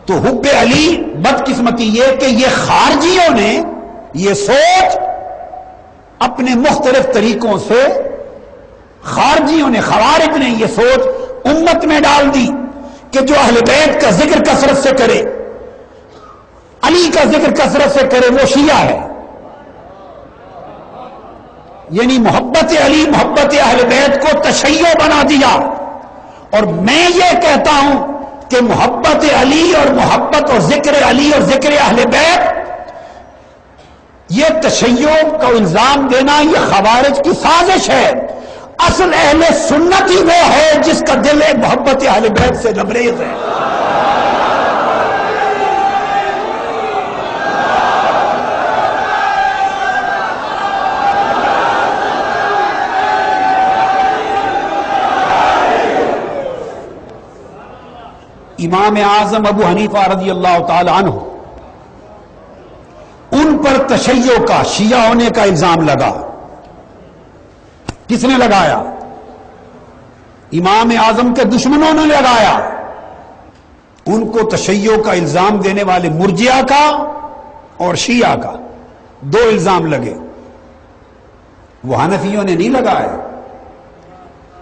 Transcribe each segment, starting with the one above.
تو حب علی بدقسمتی یہ کہ یہ خارجیوں نے یہ سوچ اپنے مختلف طریقوں سے، خارجیوں نے، خوارج نے یہ سوچ امت میں ڈال دی کہ جو اہل بیت کا ذکر کثرت سے کرے، علی کا ذکر کثرت سے کرے، وہ شیعہ ہے. یعنی محبت علی، محبت اہل بیت کو تشیع بنا دیا. اور میں یہ کہتا ہوں کہ محبت علی اور محبت اور ذکر علی اور ذکر اہل بیت، یہ تشیع کا الزام دینا یہ خوارج کی سازش ہے. اصل اہل سنت ہی وہ ہے جس کا دل ہے محبت اہل بیت سے لبریز ہے. امام اعظم ابو حنیفہ رضی اللہ تعالی عنہ، ان پر تشیع کا، شیعہ ہونے کا الزام لگا. کس نے لگایا؟ امام اعظم کے دشمنوں نے لگایا. ان کو تشیع کا الزام دینے والے مرجئہ کا اور شیعہ کا دو الزام لگے. وہ حنفیوں نے نہیں لگائے،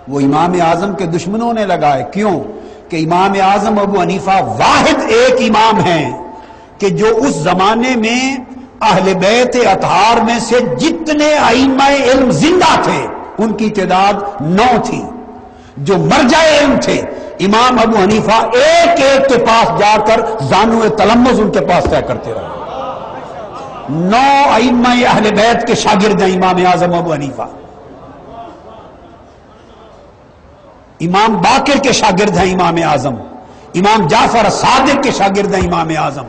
وہ امام اعظم کے دشمنوں نے لگائے. کیوں؟ کہ امام اعظم ابو حنیفہ واحد ایک امام ہیں کہ جو اس زمانے میں اہل بیت اطہار میں سے جتنے ائمہ علم زندہ تھے ان کی تعداد 9 تھی. جو مرجع علم تھے امام ابو حنیفہ ایک ایک کے پاس جا کر زانو تلمذ ان کے پاس طے کرتے رہے. 9 ائمہ اہل بیت کے شاگرد ہیں امام اعظم ابو حنیفہ. امام باقر کے شاگرد ہیں امام اعظم. امام جعفر صادق کے شاگرد ہیں امام اعظم.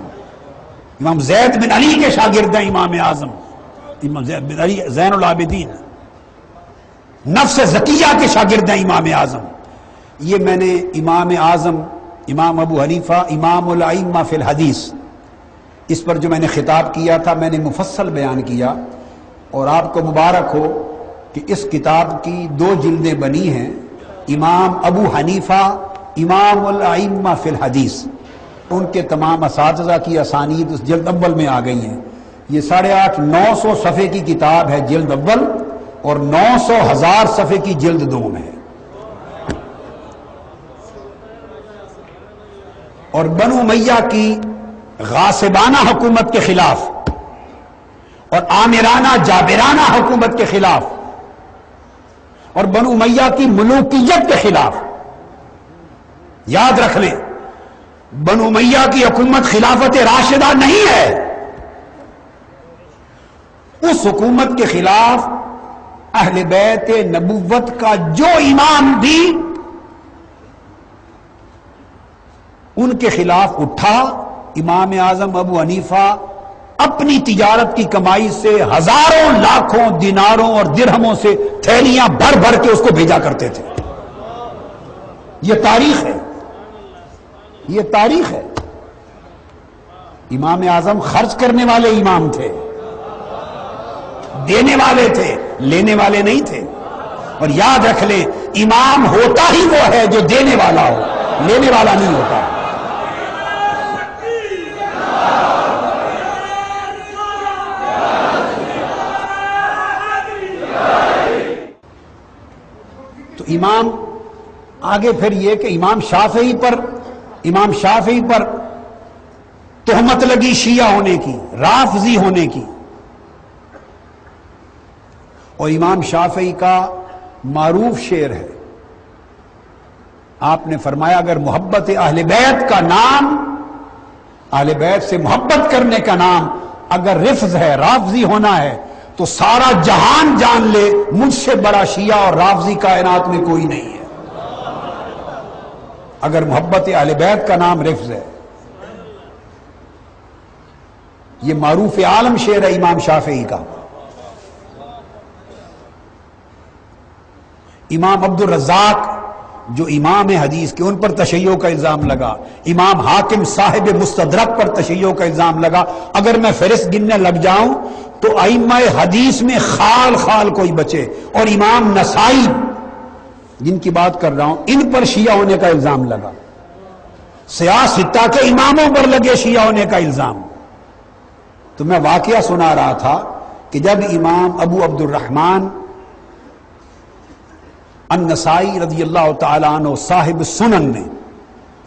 امام زید بن علی کے شاگرد ہیں امام اعظم. امام زید بن علی زین العابدین. نفس زکیہ کے شاگرد ہیں امام اعظم. یہ میں نے امام اعظم، امام ابو حنیفہ، امام الائمہ فی الحدیث، اس پر جو میں نے خطاب کیا تھا میں نے مفصل بیان کیا. اور آپ کو مبارک ہو کہ اس کتاب کی 2 جلدیں بنی ہیں. امام ابو حنیفہ امام الائمہ فی الحدیث، ان کے تمام اساتذہ کی اسانید اس جلد اول میں آ گئی ہیں. یہ 850-900 صفحے کی کتاب ہے جلد اول، اور 900,000 صفحے کی جلد 2 میں ہے. اور بنو امیہ کی غاصبانہ حکومت کے خلاف اور آمرانہ جابرانہ حکومت کے خلاف اور بنو امیہ کی ملوکیت کے خلاف، یاد رکھ لیں بنو امیہ کی حکومت خلافت راشدہ نہیں ہے. اس حکومت کے خلاف اہل بیت نبوت کا جو امام بھی ان کے خلاف اٹھا، امام اعظم ابو حنیفہ اپنی تجارت کی کمائی سے ہزاروں لاکھوں دیناروں اور درہموں سے تھیلیاں بھر بھر کے اس کو بھیجا کرتے تھے. یہ تاریخ ہے، یہ تاریخ ہے. امام اعظم خرچ کرنے والے امام تھے، دینے والے تھے، لینے والے نہیں تھے. اور یاد رکھ لیں امام ہوتا ہی وہ ہے جو دینے والا ہو، لینے والا نہیں ہوتا. تو امام آگے پھر یہ کہ امام شافعی پر تہمت لگی شیعہ ہونے کی، رافضی ہونے کی. اور امام شافعی کا معروف شعر ہے، آپ نے فرمایا اگر محبت اہل بیت کا نام، اہل بیت سے محبت کرنے کا نام اگر رفض ہے، رافضی ہونا ہے، تو سارا جہان جان لے مجھ سے بڑا شیعہ اور رافضی کائنات میں کوئی نہیں ہے. اگر محبت اہل بیت کا نام رفض ہے. یہ معروف عالم شعر ہے امام شافعی کا. امام عبد الرزاق جو امام حدیث کے، ان پر تشیع کا الزام لگا. امام حاکم صاحب مستدرک پر تشیع کا الزام لگا. اگر میں فہرست گننے لگ جاؤں تو ائمہ حدیث میں خال خال کوئی بچے. اور امام نسائی جن کی بات کر رہا ہوں ان پر شیعہ ہونے کا الزام لگا. سیاستہ کے اماموں پر لگے شیعہ ہونے کا الزام۔ تو میں واقعہ سنا رہا تھا کہ جب امام ابو عبد الرحمن النسائی رضی اللہ تعالیٰ عنہ صاحب سنن نے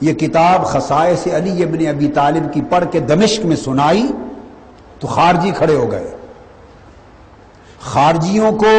یہ کتاب خصائص علی ابن ابی طالب کی پڑھ کے دمشق میں سنائی تو خارجی کھڑے ہو گئے۔ خارجیوں کو